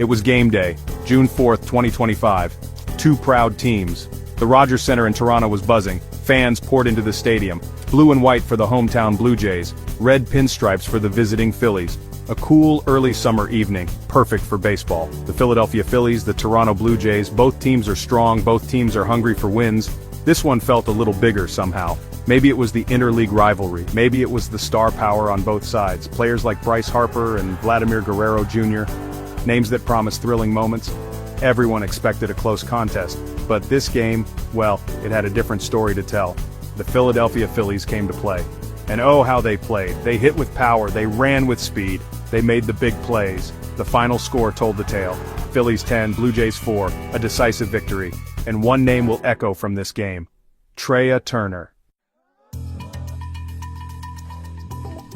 It was game day, June 4th, 2025. Two proud teams. The Rogers Center in Toronto was buzzing. Fans poured into the stadium. Blue and white for the hometown Blue Jays, red pinstripes for the visiting Phillies. A cool, early summer evening, perfect for baseball. The Philadelphia Phillies, the Toronto Blue Jays, both teams are strong, both teams are hungry for wins. This one felt a little bigger somehow. Maybe it was the interleague rivalry, maybe it was the star power on both sides. Players like Bryce Harper and Vladimir Guerrero Jr., names that promise thrilling moments. Everyone expected a close contest, but this game, well, it had a different story to tell. The Philadelphia Phillies came to play. And oh, how they played. They hit with power, they ran with speed, they made the big plays. The final score told the tale. Phillies 10, Blue Jays 4, a decisive victory. And one name will echo from this game. Trea Turner.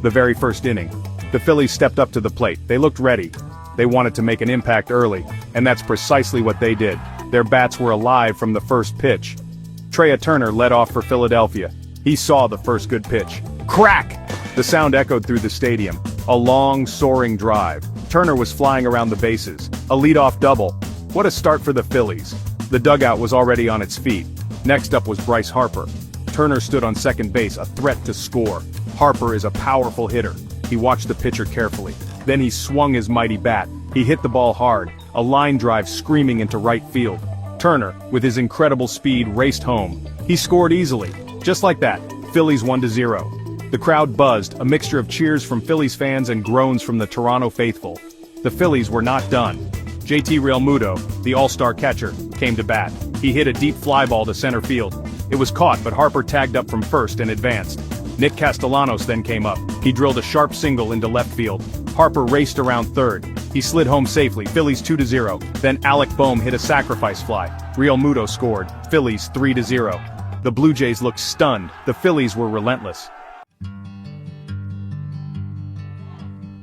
The very first inning. The Phillies stepped up to the plate. They looked ready. They wanted to make an impact early, and that's precisely what they did. Their bats were alive from the first pitch. Trea Turner led off for Philadelphia. He saw the first good pitch. Crack! The sound echoed through the stadium. A long, soaring drive. Turner was flying around the bases. A leadoff double. What a start for the Phillies. The dugout was already on its feet. Next up was Bryce Harper. Turner stood on second base, a threat to score. Harper is a powerful hitter. He watched the pitcher carefully. Then he swung his mighty bat. He hit the ball hard, a line drive screaming into right field. Turner, with his incredible speed, raced home. He scored easily. Just like that, Phillies 1-0. The crowd buzzed, a mixture of cheers from Phillies fans and groans from the Toronto faithful. The Phillies were not done. JT Realmuto, the all-star catcher, came to bat. He hit a deep fly ball to center field. It was caught, but Harper tagged up from first and advanced. Nick Castellanos then came up. He drilled a sharp single into left field. Harper raced around third. He slid home safely, Phillies 2-0. Then Alec Boehm hit a sacrifice fly. Realmuto scored, Phillies 3-0. The Blue Jays looked stunned. The Phillies were relentless.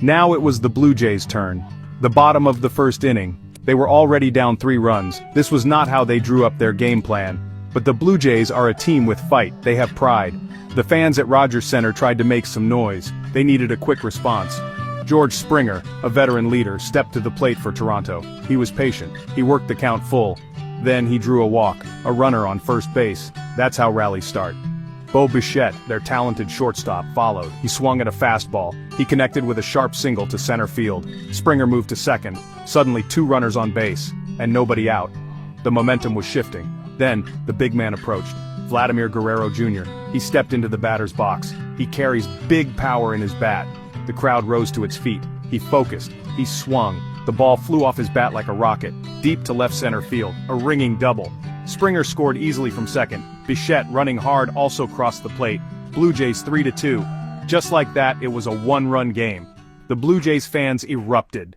Now it was the Blue Jays' turn. The bottom of the first inning. They were already down 3 runs. This was not how they drew up their game plan. But the Blue Jays are a team with fight. They have pride. The fans at Rogers Center tried to make some noise. They needed a quick response. George Springer, a veteran leader, stepped to the plate for Toronto. He was patient. He worked the count full. Then he drew a walk, a runner on first base. That's how rallies start. Bichette, their talented shortstop, followed. He swung at a fastball. He connected with a sharp single to center field. Springer moved to second. Suddenly 2 runners on base, and nobody out. The momentum was shifting. Then, the big man approached. Vladimir Guerrero Jr. He stepped into the batter's box. He carries big power in his bat. The crowd rose to its feet. He focused. He swung. The ball flew off his bat like a rocket, deep to left center field, a ringing double. Springer scored easily from second. Bichette, running hard, also crossed the plate. Blue Jays 3-2. Just like that, it was a 1-run game. The Blue Jays fans erupted.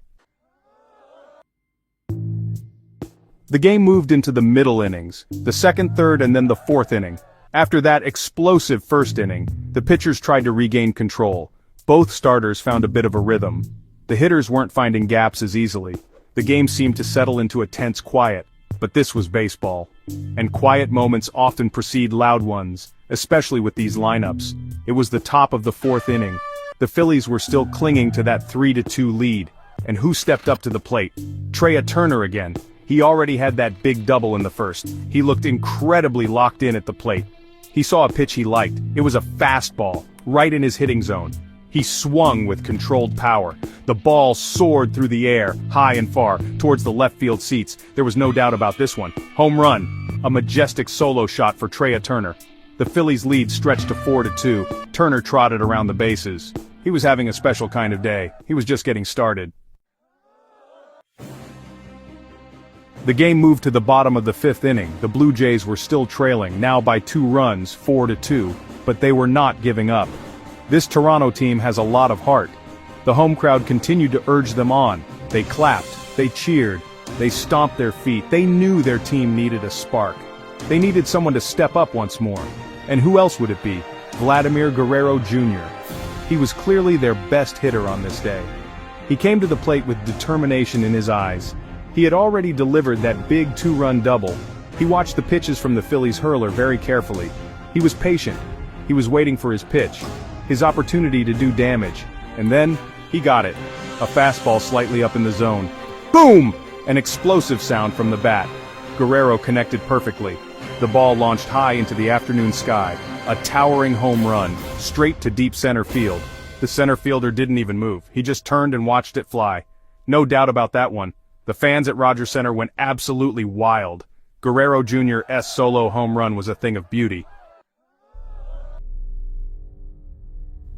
The game moved into the middle innings, the second, third, and then the fourth inning. After that explosive first inning, the pitchers tried to regain control. Both starters found a bit of a rhythm. The hitters weren't finding gaps as easily. The game seemed to settle into a tense quiet. But this was baseball. And quiet moments often precede loud ones, especially with these lineups. It was the top of the fourth inning. The Phillies were still clinging to that 3-2 lead. And who stepped up to the plate? Trea Turner again. He already had that big double in the first. He looked incredibly locked in at the plate. He saw a pitch he liked. It was a fastball, right in his hitting zone. He swung with controlled power. The ball soared through the air, high and far, towards the left field seats. There was no doubt about this one. Home run. A majestic solo shot for Trea Turner. The Phillies' lead stretched to 4-2. Turner trotted around the bases. He was having a special kind of day. He was just getting started. The game moved to the bottom of the fifth inning. The Blue Jays were still trailing, now by 2 runs, 4-2, but they were not giving up. This Toronto team has a lot of heart. The home crowd continued to urge them on. They clapped, they cheered, they stomped their feet. They knew their team needed a spark. They needed someone to step up once more. And who else would it be? Vladimir Guerrero Jr. He was clearly their best hitter on this day. He came to the plate with determination in his eyes. He had already delivered that big 2-run double. He watched the pitches from the Phillies hurler very carefully. He was patient. He was waiting for his pitch, his opportunity to do damage. And then, he got it. A fastball slightly up in the zone. Boom! An explosive sound from the bat. Guerrero connected perfectly. The ball launched high into the afternoon sky. A towering home run, straight to deep center field. The center fielder didn't even move. He just turned and watched it fly. No doubt about that one. The fans at Rogers Center went absolutely wild. Guerrero Jr.'s solo home run was a thing of beauty.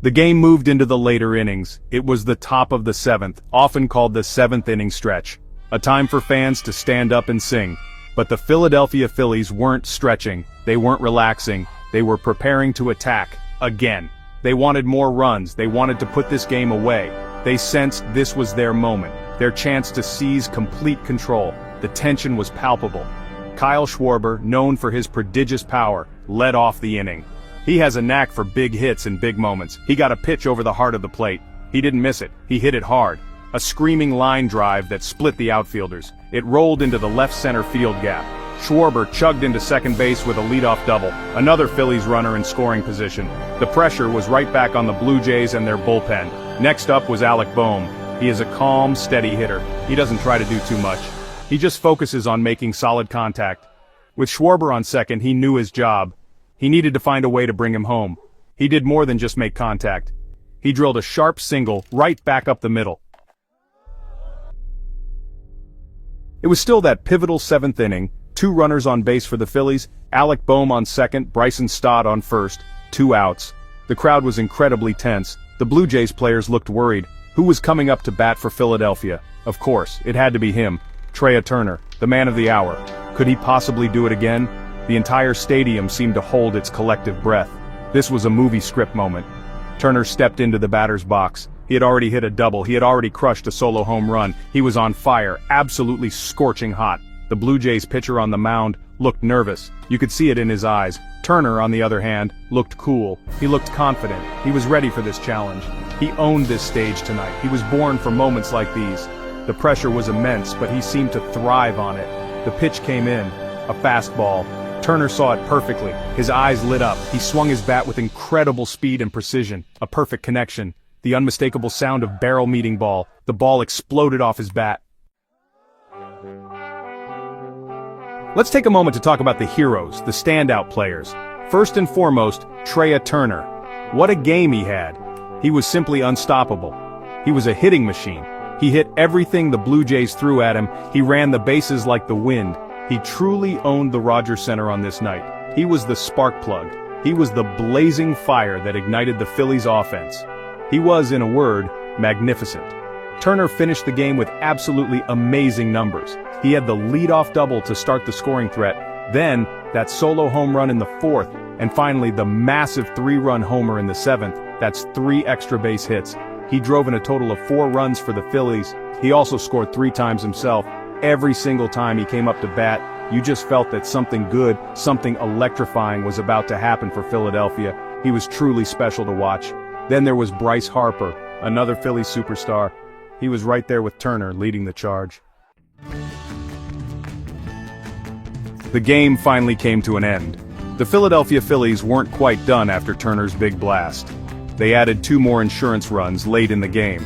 The game moved into the later innings. It was the top of the seventh, often called the seventh inning stretch. A time for fans to stand up and sing. But the Philadelphia Phillies weren't stretching. They weren't relaxing. They were preparing to attack, again. They wanted more runs. They wanted to put this game away. They sensed this was their moment, their chance to seize complete control. The tension was palpable. Kyle Schwarber, known for his prodigious power, led off the inning. He has a knack for big hits in big moments. He got a pitch over the heart of the plate. He didn't miss it. He hit it hard. A screaming line drive that split the outfielders. It rolled into the left center field gap. Schwarber chugged into second base with a leadoff double, another Phillies runner in scoring position. The pressure was right back on the Blue Jays and their bullpen. Next up was Alec Boehm. He is a calm, steady hitter. He doesn't try to do too much. He just focuses on making solid contact. With Schwarber on second, he knew his job. He needed to find a way to bring him home. He did more than just make contact. He drilled a sharp single right back up the middle. It was still that pivotal seventh inning. 2 runners on base for the Phillies, Alec Boehm on second, Bryson Stott on first, 2 outs. The crowd was incredibly tense. The Blue Jays players looked worried. Who was coming up to bat for Philadelphia? Of course, it had to be him. Trea Turner, the man of the hour. Could he possibly do it again? The entire stadium seemed to hold its collective breath. This was a movie script moment. Turner stepped into the batter's box. He had already hit a double. He had already crushed a solo home run. He was on fire, absolutely scorching hot. The Blue Jays pitcher on the mound looked nervous. You could see it in his eyes. Turner, on the other hand, looked cool. He looked confident. He was ready for this challenge. He owned this stage tonight. He was born for moments like these. The pressure was immense, but he seemed to thrive on it. The pitch came in, a fastball. Turner saw it perfectly. His eyes lit up. He swung his bat with incredible speed and precision. A perfect connection. The unmistakable sound of barrel meeting ball. The ball exploded off his bat. Let's take a moment to talk about the heroes, the standout players. First and foremost, Trea Turner. What a game he had. He was simply unstoppable. He was a hitting machine. He hit everything the Blue Jays threw at him. He ran the bases like the wind. He truly owned the Rogers Center on this night. He was the spark plug. He was the blazing fire that ignited the Phillies' offense. He was, in a word, magnificent. Turner finished the game with absolutely amazing numbers. He had the leadoff double to start the scoring threat, then that solo home run in the 4th, and finally the massive 3-run homer in the 7th. That's 3 extra base hits. He drove in a total of 4 runs for the Phillies. He also scored 3 times himself. Every single time he came up to bat, you just felt that something good, something electrifying was about to happen for Philadelphia. He was truly special to watch. Then there was Bryce Harper, another Phillies superstar. He was right there with Turner leading the charge. The game finally came to an end. The Philadelphia Phillies weren't quite done after Turner's big blast. They added 2 more insurance runs late in the game.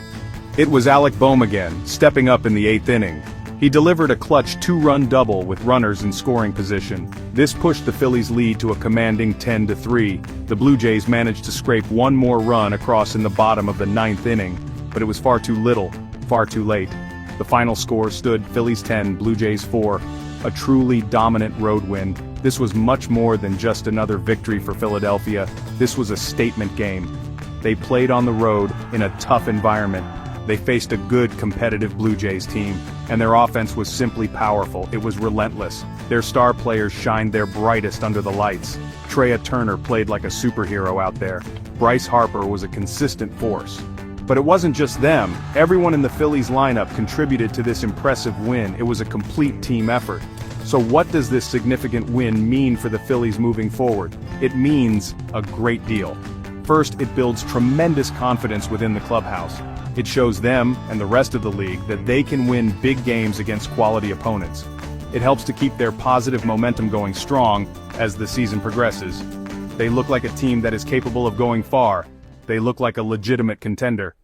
It was Alec Boehm again, stepping up in the 8th inning. He delivered a clutch 2-run double with runners in scoring position. This pushed the Phillies' lead to a commanding 10-3. The Blue Jays managed to scrape 1 more run across in the bottom of the 9th inning, but it was far too little, far too late. The final score stood Phillies 10, Blue Jays 4. A truly dominant road win. This was much more than just another victory for Philadelphia. This was a statement game. They played on the road in a tough environment. They faced a good competitive Blue Jays team, and their offense was simply powerful. It was relentless. Their star players shined their brightest under the lights. Trea Turner played like a superhero out there. Bryce Harper was a consistent force. But it wasn't just them. Everyone in the Phillies lineup contributed to this impressive win. It was a complete team effort. So what does this significant win mean for the Phillies moving forward? It means a great deal. First, it builds tremendous confidence within the clubhouse. It shows them and the rest of the league that they can win big games against quality opponents. It helps to keep their positive momentum going strong as the season progresses. They look like a team that is capable of going far. They look like a legitimate contender.